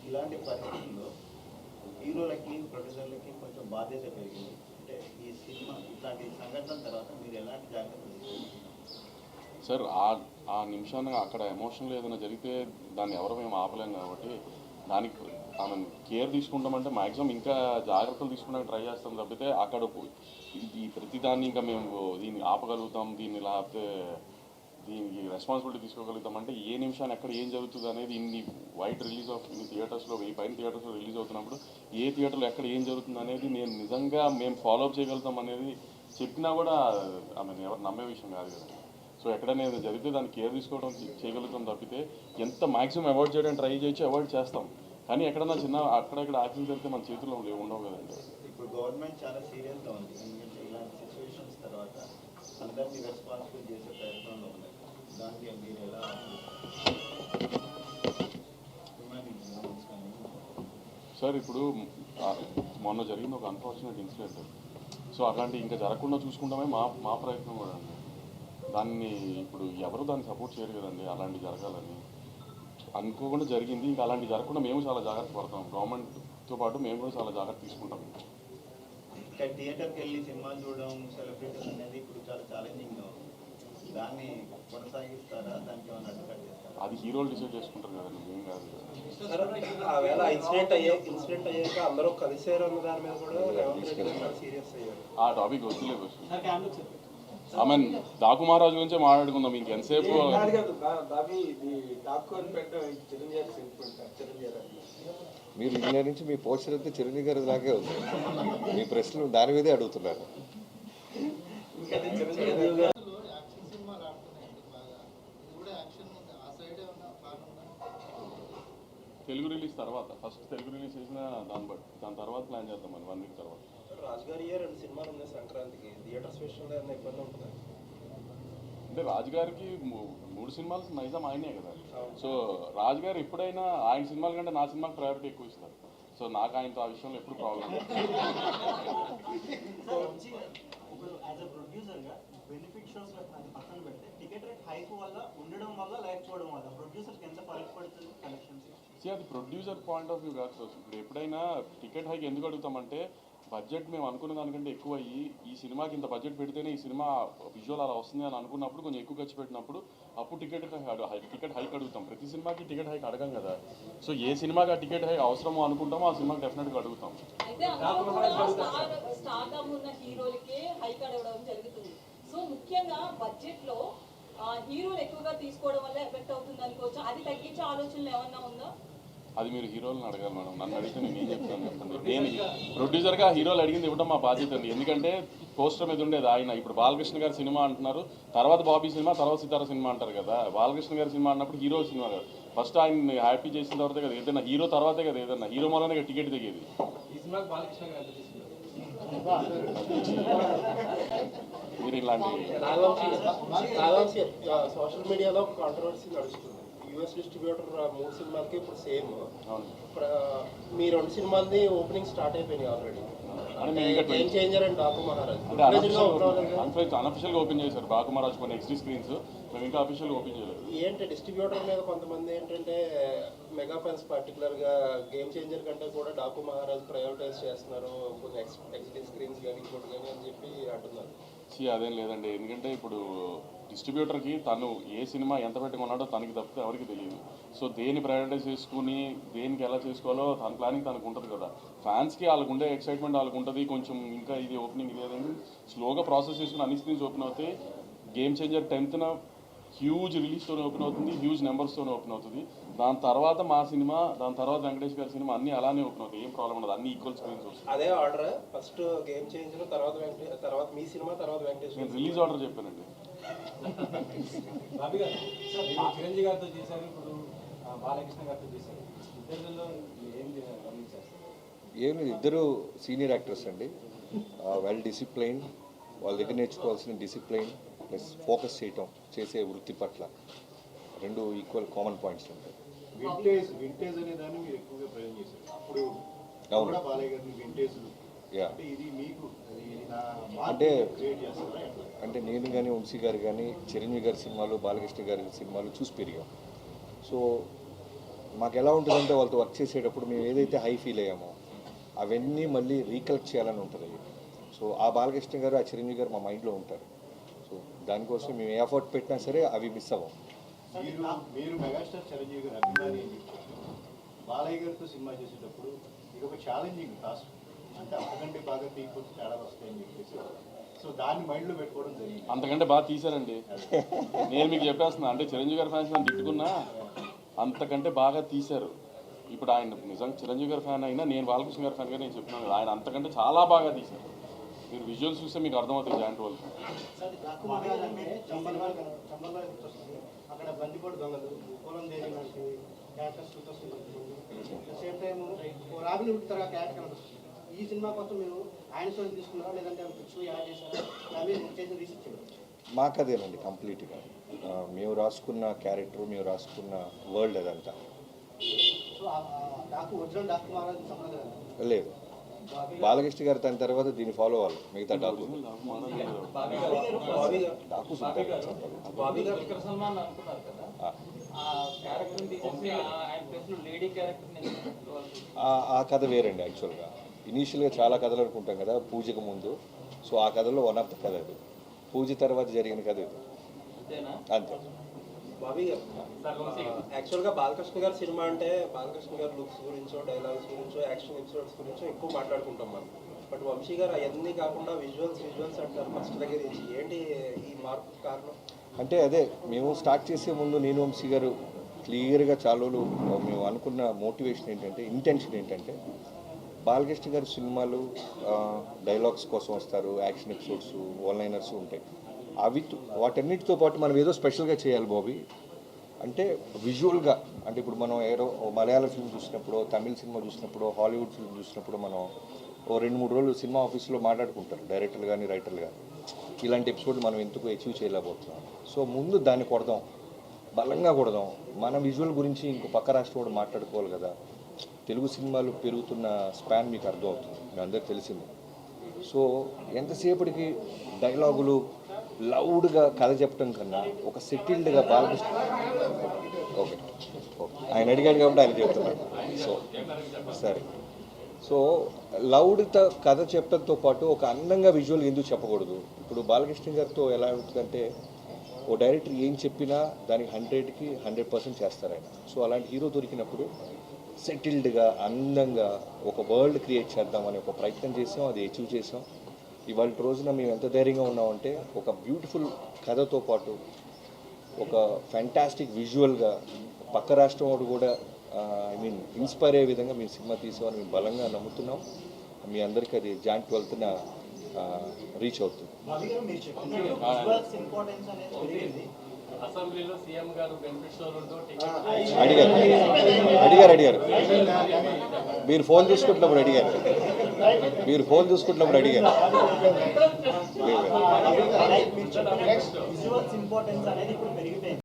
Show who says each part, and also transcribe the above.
Speaker 1: ఇలాంటి పరిస్థితుల్లో హీరోలకి ప్రొడ్యూసర్లకి కొంచెం బాధ్యత పెరిగింది. అంటే ఈ సినిమా ఇట్లాంటి సంఘటన తర్వాత మీరు ఎలాంటి జాగ్రత్తలు తీసుకుంటున్నారు
Speaker 2: సార్? ఆ నిమిషాన్ని అక్కడ ఎమోషనల్ ఏదైనా జరిగితే దాన్ని ఎవరు మేము ఆపలేం కాబట్టి దానికి ఆమె కేర్ తీసుకుంటామంటే మ్యాక్సిమం ఇంకా జాగ్రత్తలు తీసుకోవడానికి ట్రై చేస్తాం తప్పితే అక్కడ ఈ ప్రతిదాన్ని ఇంకా మేము దీన్ని ఆపగలుగుతాం, దీన్ని లేకపోతే దీనికి రెస్పాన్సిబిలిటీ తీసుకోగలుగుతాం అంటే ఏ నిమిషాన్ని ఎక్కడ ఏం జరుగుతుంది అనేది ఇన్ని ఇన్ని థియేటర్స్లో 1000 పైన థియేటర్స్లో రిలీజ్ అవుతున్నప్పుడు ఏ థియేటర్లో ఎక్కడ ఏం జరుగుతుంది అనేది నేను నిజంగా మేము ఫాలోఅప్ చేయగలుగుతాం అనేది చెప్పినా కూడా ఆమె ఎవరు నమ్మే విషయం కాదు కదా. సో ఎక్కడైనా ఏదో జరిగితే దాన్ని కేర్ తీసుకోవడం చేయగలుగుతాం తప్పితే ఎంత మ్యాక్సిమం అవాయిడ్ చేయడానికి ట్రై చేయొచ్చు, అవాయిడ్ చేస్తాం. కానీ ఎక్కడన్నా చిన్న అక్కడెక్కడ యాక్సిడెంట్ జరిగితే మన చేతుల్లో ఉండవు కదండి.
Speaker 1: ఇప్పుడు గవర్నమెంట్ చాలా సీరియస్గా ఉంది. ఎందుకంటే ఇలాంటి సిచ్యువేషన్స్ తర్వాత అందరినీ రెస్పాన్సిబుల్ చేసే ప్రయత్నంలో ఉంది. దానికి మీరు ఎలా
Speaker 2: సార్? ఇప్పుడు మొన్న జరిగిన ఒక అన్ఫార్చునేట్ ఇన్సిడెంట్. సో అట్లాంటి ఇంకా జరగకుండా చూసుకుంటామే మా ప్రయత్నం కూడా అండి. దాన్ని ఇప్పుడు ఎవరు దాన్ని సపోర్ట్ చేయరు కదండి. అలాంటి జరగాలని అనుకోకుండా జరిగింది. ఇంకా అలాంటి జరగకుండా మేము చాలా జాగ్రత్త పడతాం. గవర్నమెంట్తో పాటు మేము కూడా చాలా జాగ్రత్త తీసుకుంటాం.
Speaker 1: ఇంకా థియేటర్కి వెళ్ళి సినిమాలు చూడడం, సెలబ్రిటీస్ అనేది ఇప్పుడు చాలా ఛాలెంజింగ్గా ఉంది. దాన్ని కొనసాగిస్తారా? దానికి ఏమైనా అడ్డుకట్ చేస్తారా?
Speaker 2: అది హీరోలు డిసైడ్ చేసుకుంటారు కదండి, మేము కాదు.
Speaker 3: ఇన్సిడెంట్ అయ్యాక అందరూ కలిసారు అన్న దాని మీద కూడా రేవంత్ రెడ్డి సీరియస్ అయ్యారు.
Speaker 2: ఆ టాపిక్ వద్దులేదు. ఐ మీన్ డాకు మహారాజు గురించే మాట్లాడుకుందాం ఇంకెంతసేపు.
Speaker 4: మీరు ఇండియా నుంచి మీ పోస్టర్ అయితే చిరంజీవి గారి లాగే ఉంది. మీ ప్రశ్నలు దాని మీదే అడుగుతున్నారు.
Speaker 2: తెలుగు రిలీజ్ తర్వాత ఫస్ట్ తెలుగు రిలీజ్ చేసిన దాని తర్వాత ప్లాన్ చేద్దాం అని 1 వీక్ తర్వాత.
Speaker 3: రాజుగారి 2 సినిమాలు ఉన్నాయి సంక్రాంతికి. థియేటర్స్ విషయంలో ఏమైనా ఇబ్బంది ఉంటుందా?
Speaker 2: అంటే రాజుగారికి 3 సినిమాలు నైజాం ఆయనే కదా. సో రాజుగారు ఎప్పుడైనా ఆయన సినిమాల కంటే నా సినిమాకి ప్రయారిటీ ఎక్కువ ఇస్తారు. సో నాకు ఆయనతో ఆ విషయంలో ఎప్పుడు ప్రాబ్లం లేదు.
Speaker 1: బెనిఫిట్ షోస్ పక్కన పెడితే టికెట్ రేట్ హైక్ వల్ల ఉండడం వల్ల లేకపోవడం వల్ల ప్రొడ్యూసర్కి ఎంత ఫరక్ పడుతుంది కలెక్షన్స్?
Speaker 2: అది ప్రొడ్యూసర్ పాయింట్ ఆఫ్ వ్యూ కాదు సార్. ఇప్పుడు ఎప్పుడైనా టికెట్ హైక్ ఎందుకు అడుగుతామంటే బడ్జెట్ మేము అనుకున్న దానికంటే ఎక్కువ అయ్యి ఈ సినిమాకి ఇంత బడ్జెట్ పెడితేనే ఈ సినిమా విజువల్ అలా వస్తుంది అని అనుకున్నప్పుడు కొంచెం ఎక్కువ ఖర్చు పెట్టినప్పుడు అప్పుడు టికెట్ హైక్ అడుగుతాం. ప్రతి సినిమాకి టికెట్ హైక్ అడగం కదా. సో ఏ సినిమాకి ఆ టికెట్ హైక్ అవసరమో అనుకుంటామో ఆ సినిమాకి డెఫినెట్గా అడుగుతాం.
Speaker 5: సో ముఖ్యంగా బడ్జెట్ లో హీరోలు ఎక్కువగా తీసుకోవడం వల్ల ఎఫెక్ట్ అవుతుంది అనుకోవచ్చు. అది తగ్గించే ఆలోచనలు ఏమన్నా ఉందా?
Speaker 2: అది మీరు హీరోలను అడగాలి మేడం. నన్ను అడిగితే నేను ఏం చెప్తాను చెప్పండి. నేను ప్రొడ్యూసర్గా హీరోలు అడిగింది ఇవ్వడం మా బాధ్యత అండి. ఎందుకంటే పోస్టర్ మీద ఉండేది ఆయన. ఇప్పుడు బాలకృష్ణ గారి సినిమా అంటున్నారు, తర్వాత బాబీ సినిమా, తర్వాత సితారా సినిమా అంటారు కదా. బాలకృష్ణ గారి సినిమా అన్నప్పుడు హీరో సినిమా కదా. ఫస్ట్ ఆయన హ్యాపీ చేసిన తర్వాతే కదా ఏదైనా హీరో తర్వాతే కదా ఏదన్నా హీరో మూలనే టికెట్ దిగేది. మీరు ఇలాంటి
Speaker 3: సోషల్ మీడియాలో కాంట్రవర్సీ నడుస్తుంది. యూఎస్ డిస్ట్రిబ్యూటర్ 3 సినిమాలకి ఇప్పుడు సేమ్. మీ 2 సినిమాలది ఓపెనింగ్ స్టార్ట్ అయిపోయినాయి already. Game changer and Daaku Maharaj
Speaker 2: అన్అఫిషియల్గా ఓపెన్ చేశారు. బాకు మహారాజ్ కొన్ని ఎక్స్ట్రీ స్క్రీన్స్ మేము ఇంకా అఫీషియల్గా ఓపెన్ చేయలేదు.
Speaker 3: ఏంటి డిస్ట్రిబ్యూటర్ మీద కొంతమంది ఏంటంటే మెగా ఫ్యాన్స్ పర్టికులర్గా గేమ్ చేంజర్ కంటే కూడా డాకు మహారాజ్ ప్రయారిటైజ్ చేస్తున్నారు, కొన్ని ఎక్స్ట్రీ స్క్రీన్స్ కానీ ఇంకోటి కానీ అని చెప్పి అంటున్నారు.
Speaker 2: అదేం లేదండి. ఎందుకంటే ఇప్పుడు డిస్ట్రిబ్యూటర్కి తను ఏ సినిమా ఎంత పెట్టుకున్నాడో తనకి తప్పితే ఎవరికి తెలియదు. సో దేన్ని ప్రయారిటైజ్ చేసుకుని దేనికి ఎలా చేసుకోవాలో తన ప్లానింగ్ తనకు ఉంటుంది కదా. ఫ్యాన్స్కి వాళ్ళకు ఉండే ఎక్సైట్మెంట్ వాళ్ళకు ఉంటుంది. కొంచెం ఇంకా ఇది ఓపెనింగ్ ఇది అదేంటి స్లోగా ప్రాసెస్ చేసుకుని అన్ని స్క్రీన్స్ ఓపెన్ అవుతాయి. గేమ్ చేంజర్ 10th హ్యూజ్ రిలీజ్తోనే ఓపెన్ అవుతుంది, హ్యూజ్ నెంబర్స్తోనే ఓపెన్ అవుతుంది. దాని తర్వాత మా సినిమా, దాని తర్వాత వెంకటేష్ గారి సినిమా అన్నీ అలానే ఓపెన్ అవుతాయి. ఏం ప్రాబ్లం ఉండదు, అన్ని ఈక్వల్ స్క్రీన్స్ వస్తాయి.
Speaker 3: అదే ఆర్డర్ ఫస్ట్ గేమ్ చేంజర్, తర్వాత మీ సినిమా, తర్వాత వెంకటేష్.
Speaker 2: నేను రిలీజ్ ఆర్డర్ చెప్పానండి.
Speaker 6: చిరంజీవి గారితో చేశారు, ఇప్పుడు బాలకృష్ణ గారితో చేశారు.
Speaker 4: ఏం లేదు, ఇద్దరు సీనియర్ యాక్టర్స్ అండి. వెల్ డిసిప్లైన్, వాళ్ళ దగ్గర నేర్చుకోవాల్సిన డిసిప్లైన్ ప్లస్ ఫోకస్ చేయటం, చేసే వృత్తి పట్ల 2 ఈక్వల్ కామన్ పాయింట్స్ ఉంటాయి.
Speaker 1: వింటేజ్ అనే దాన్ని మీరు ఎక్కువగా ప్రయోజనం చేశారు. అప్పుడు
Speaker 4: అవును,
Speaker 1: బాలయ్య గారిని వింటేజ్ ఇది మీకు
Speaker 4: అంటే నేను కానీ వంశీ గారు కానీ చిరంజీవి గారి సినిమాలు, బాలకృష్ణ గారి సినిమాలు చూసి పెరిగాం. సో మాకు ఎలా ఉంటుందంటే వాళ్ళతో వర్క్ చేసేటప్పుడు మేము ఏదైతే హై ఫీల్ అయ్యామో అవన్నీ మళ్ళీ రీకలెక్ట్ చేయాలని ఉంటుంది. సో ఆ బాలకృష్ణ గారు, ఆ చిరంజీవి గారు మా మైండ్లో ఉంటారు. సో దానికోసం మేము ఏ ఎఫర్ట్ పెట్టినా సరే అవి మిస్ అవ్వం.
Speaker 1: మీరు మెగాస్టార్ చిరంజీవి గారు అభిమాని అని చెప్పారు. బాలయ్య గారితో సినిమా చేసేటప్పుడు ఇది ఒక ఛాలెంజింగ్ టాస్క్, అంటే అంతకంటే బాగా తీయకపోతే తేడా వస్తాయని చెప్పేసి సో దాన్ని మైండ్లో పెట్టుకోవడం జరిగింది.
Speaker 2: అంతకంటే బాగా తీశారండి. నేను మీకు చెప్పేస్తున్నా, అంటే చిరంజీవి గారి ఫ్యాన్స్ నన్ను తిట్టుకున్నా అంతకంటే బాగా తీశారు. ఇప్పుడు ఆయన నిజంగా చిరంజీవి గారి ఫ్యాన్ అయినా నేను బాలకృష్ణ గారి ఫ్యాన్ గా నేను చెప్తున్నాను కదా, ఆయన అంతకంటే చాలా బాగా తీశారు. మీరు విజువల్స్ చూస్తే మీకు అర్థమవుతుంది జాయింట్ వాళ్ళు.
Speaker 3: అక్కడ బందిపోటు దొంగలు, పొలం దేవి లాంటి characters same time Robin Hood తరగా క్యారెక్టర్ కనిపిస్తుంది. ఈ సినిమా కోసం మీరు ఆయన స్టోరీ తీసుకున్నారా లేదంటే పిక్స్ యాడ్ చేశారా? అవి చేసిన రీసెర్చ్
Speaker 4: మాకు అదేనండి కంప్లీట్గా. మేము రాసుకున్న క్యారెక్టర్, మేము రాసుకున్న వరల్డ్ అదంతా.
Speaker 3: సో ఒరిజినల్ డాక్టర్ మహారాజ్ సంప్రదాయం
Speaker 4: లేదు, బాలకృష్ణ గారు దాని తర్వాత దీన్ని ఫాలో అవ్వాలి. మిగతా డాకు
Speaker 6: బాబీ గారు శిఖర్ సల్మాన్ అనుకున్నారు కదా, ఆ క్యారెక్టర్ తీసేసి ఆయన ప్లేస్ లో లేడీ క్యారెక్టర్
Speaker 4: ఆ కథ వేరండి. యాక్చువల్గా ఇనీషియల్గా చాలా కథలు అనుకుంటాం కదా పూజకు ముందు. సో ఆ కథలో వన్ ఆఫ్ ద కథ అది. పూజ తర్వాత జరిగిన కథ ఇది. అంతే.
Speaker 3: బాబీ గారు యాక్చువల్గా బాలకృష్ణ గారి సినిమా అంటే బాలకృష్ణ గారి లుక్స్ గురించో, డైలాగ్స్ గురించో, యాక్షన్ ఎపిసోడ్స్ గురించో ఎక్కువ మాట్లాడుకుంటాం మనం. బట్ వంశీ గారు అవన్నీ కాకుండా విజువల్స్ అంటారు ఫస్ట్ దగ్గర నుంచి. ఏంటి ఈ మార్పు కారణం?
Speaker 4: అంటే అదే మేము స్టార్ట్ చేసే ముందు నేను వంశీ గారు క్లియర్గా చాలా మేము అనుకున్న మోటివేషన్ ఏంటంటే, ఇంటెన్షన్ ఏంటంటే, బాలకృష్ణ గారి సినిమాలు డైలాగ్స్ కోసం వస్తారు, యాక్షన్ ఎపిసోడ్స్, వన్ లైనర్స్ ఉంటాయి. అవి వాటన్నిటితో పాటు మనం ఏదో స్పెషల్గా చేయాలి బాబీ. అంటే విజువల్గా, అంటే ఇప్పుడు మనం ఏదో మలయాళ ఫిల్మ్ చూసినప్పుడు, తమిళ సినిమా చూసినప్పుడు, హాలీవుడ్ ఫిల్మ్ చూసినప్పుడు మనం ఓ 2-3 రోజులు సినిమా ఆఫీస్లో మాట్లాడుకుంటారు డైరెక్టర్లు కానీ రైటర్లు కానీ, ఇలాంటి ఎపిసోడ్ మనం ఎందుకు అచీవ్ చేయలేకపోతున్నాం. సో ముందు దాన్ని కొడదాం, బలంగా కొడదాం. మన విజువల్ గురించి ఇంకో పక్క రాష్ట్రం కూడా మాట్లాడుకోవాలి కదా. తెలుగు సినిమాలు పెరుగుతున్న స్పాన్ మీకు అర్థమవుతుంది, మీ అందరికి తెలిసింది. సో ఎంతసేపటికి డైలాగులు లౌడ్గా కథ చెప్పడం కన్నా ఒక సెటిల్డ్గా బాలకృష్ణ ఓకే ఆయన అడిగాడు కాబట్టి ఆయన చెప్తున్నాడు. సో సరే, సో లౌడ్తో కథ చెప్పడంతో పాటు ఒక అందంగా విజువల్ ఎందుకు చెప్పకూడదు? ఇప్పుడు బాలకృష్ణ గారితో ఎలా ఉంటుందంటే, ఓ డైరెక్టర్ ఏం చెప్పినా దానికి 100కి 100% చేస్తారు ఆయన. సో అలాంటి హీరో దొరికినప్పుడు సెటిల్డ్గా అందంగా ఒక వరల్డ్ క్రియేట్ చేద్దామని ఒక ప్రయత్నం చేసాం, అది అచీవ్ చేసాం. ఇవాళ రోజున మేము ఎంత ధైర్యంగా ఉన్నామంటే, ఒక బ్యూటిఫుల్ కథతో పాటు ఒక ఫ్యాంటాస్టిక్ విజువల్గా పక్క రాష్ట్రం వాడు కూడా ఇన్స్పైర్ అయ్యే విధంగా మేము సినిమా తీసామని మేము బలంగా నమ్ముతున్నాం. మీ అందరికీ అది జాన్ 12న రీచ్ అవుతుంది.
Speaker 6: అసెంబ్లీలో సీఎం గారు బెనిఫిట్ షోలతో
Speaker 4: అడిగారు మీరు ఫోన్ చూసుకుంటున్నప్పుడు అడిగారు.